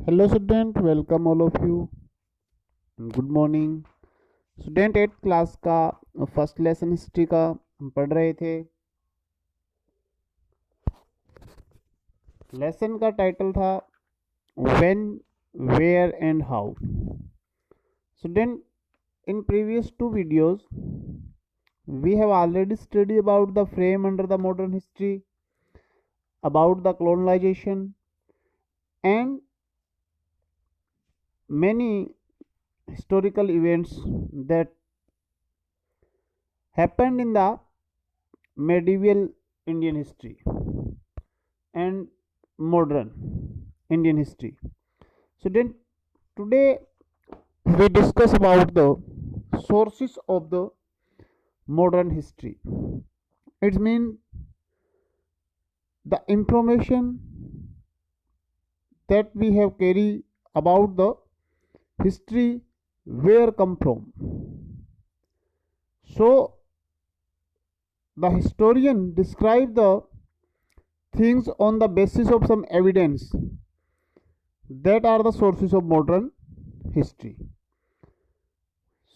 Hello student, welcome all of you. Good morning student. 8th class का first lesson history का हम पढ़ रहे थे। लेसन का टाइटल था when, where and how. Student, in previous two videos we have already studied about the frame under the modern history, about the colonization and many historical events that happened in the medieval Indian history and modern Indian history. So then today we discuss about the sources of the modern history. It means the information that we have carried about the history where come from. So the historian describe the things on the basis of some evidence that are the sources of modern history.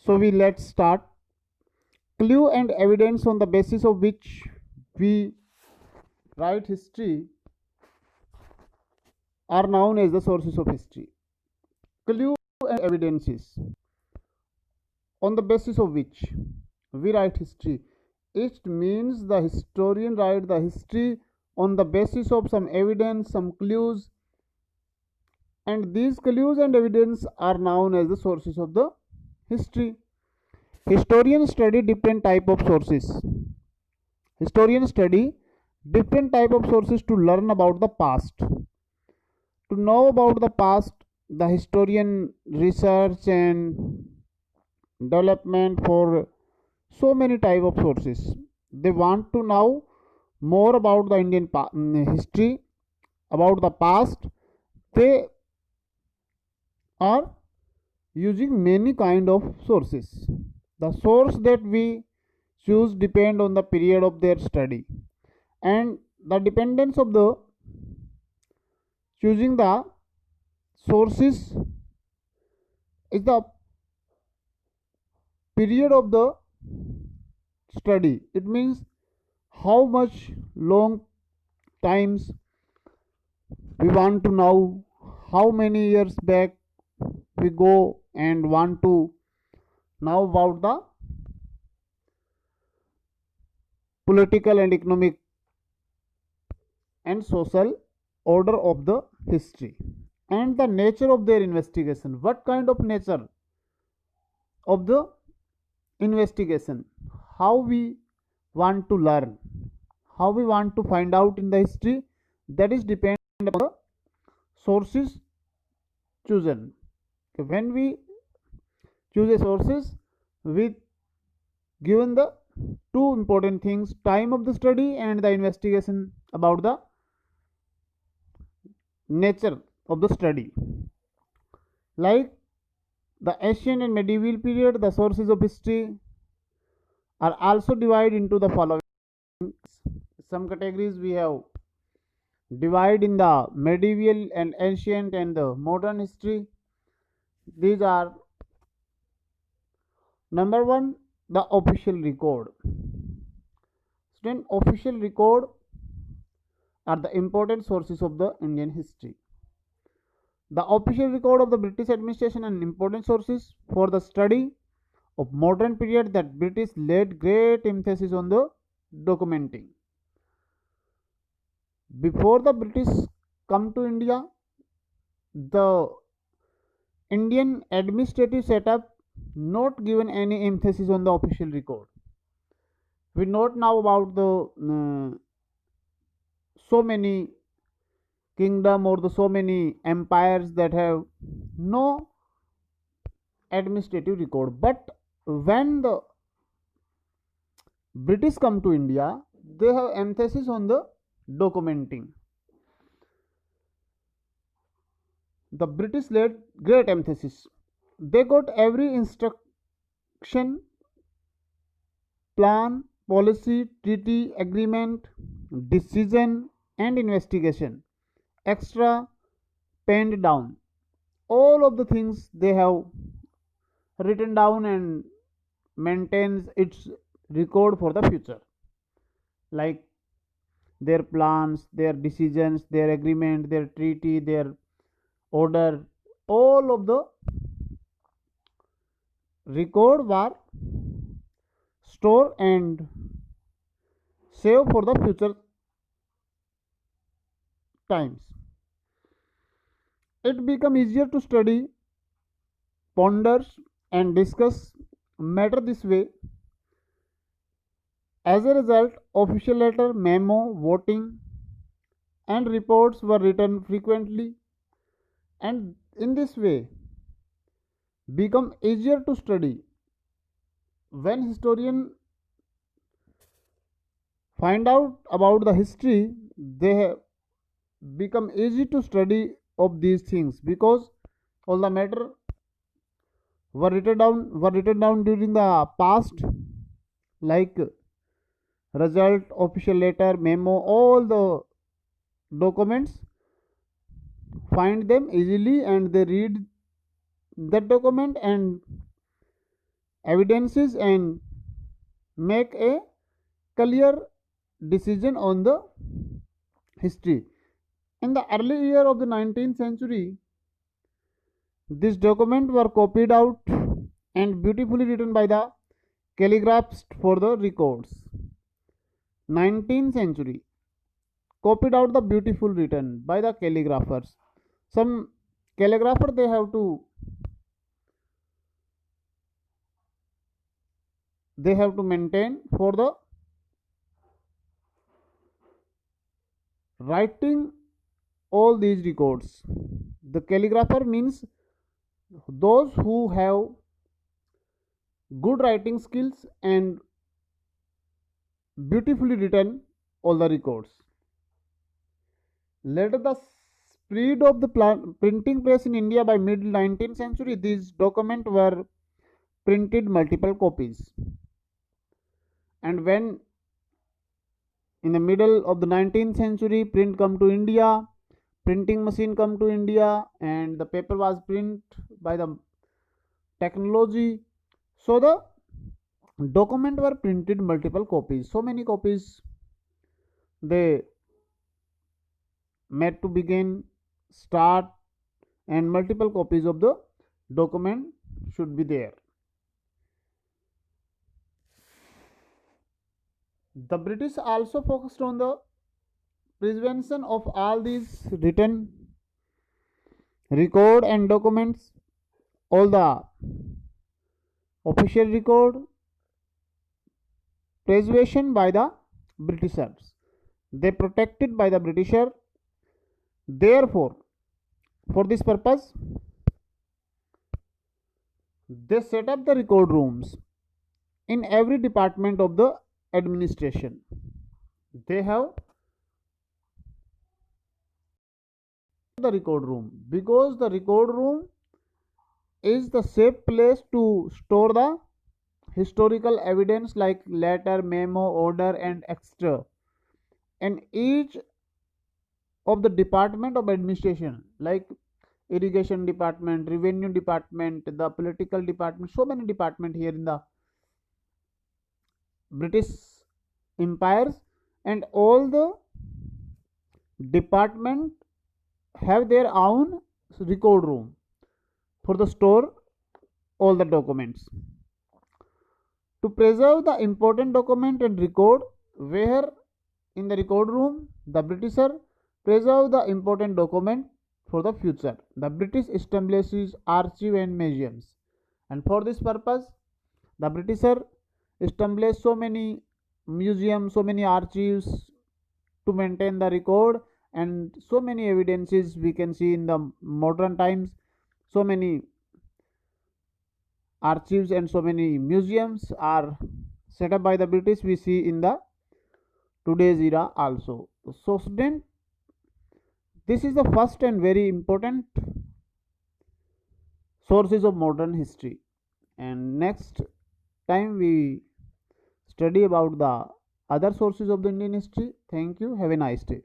So let's start. Clue and evidence on the basis of which we write history are known as the sources of history. Clue and evidences on the basis of which we write history. It means the historian write the history on the basis of some evidence, some clues, and these clues and evidence are known as the sources of the history. Historians study different type of sources. Historians study different type of sources to learn about the past. To know about the past, the historian research and development for so many type of sources. They want to know more about the Indian history, about the past. They are using many kind of sources. The source that we choose depend on the period of their study, and the dependence of the choosing the sources is the period of the study. It means how much long times we want to know, how many years back we go and want to know about the political and economic and social order of the history, and the nature of their investigation. What kind of nature of the investigation, how we want to learn, how we want to find out in the history, that is depend on the sources chosen. When we choose a sources, we given the two important things: time of the study and the investigation about the nature of the study. Like the ancient and medieval period, the sources of history are also divided into the following. Some categories we have divided in the medieval and ancient and the modern history. These are: number one, the official record. Then official record are the important sources of the Indian history. The official record of the British administration and important sources for the study of modern period that British laid great emphasis on the documenting. Before the British come to India, the Indian administrative setup not given any emphasis on the official record. We not know about the so many kingdom or the so many empires that have no administrative record. But when the British come to India, they have emphasis on the documenting. The British laid great emphasis. They got every instruction, plan, policy, treaty, agreement, decision, and investigation extra penned down. all of the things they have written down and maintains its record for the future, like their plans, their decisions, their agreement, their treaty, their order, all of the record were stored and saved for the future times. It become easier to study, ponder, and discuss matter this way. As a result, official letter, memo, voting, and reports were written frequently, and in this way become easier to study. When historians find out about the history, they have become easy to study of these things because all the matter were written down during the past, like result, official letter, memo, all the documents, find them easily and they read that document and evidences and make a clear decision on the history. In the early year of the 19th century, these documents were copied out and beautifully written by the calligraphs for the records. 19th century, copied out the beautiful written by the calligraphers. Some calligrapher they have to maintain for the writing all these records. The calligrapher means those who have good writing skills and beautifully written all the records. Later, the spread of the printing press in India by mid 19th century, these documents were printed multiple copies. And when in the middle of the 19th century print come to India, printing machine come to India, and the paper was print by the technology, so the document were printed multiple copies, so many copies they made to begin, start, and multiple copies of the document should be there. The British also focused on the preservation of all these written record and documents, all the official record preservation by the Britishers. They protected by the Britisher. Therefore, for this purpose, they set up the record rooms in every department of the administration. They have the record room because the record room is the safe place to store the historical evidence like letter, memo, order, and extra. And each of the department of administration like irrigation department, revenue department, the political department, so many department here in the British empires, and all the department have their own record room for the store all the documents. To preserve the important document and record, where in the record room the Britisher preserve the important document for the future. The British establishes archive and museums, and for this purpose the Britisher established so many museums, so many archives to maintain the record, and so many evidences we can see in the modern times. So many archives and so many museums are set up by the British, we see in the today's era also. So student, this is the first and very important sources of modern history, and next time we study about the other sources of the Indian history. Thank you. Have a nice day.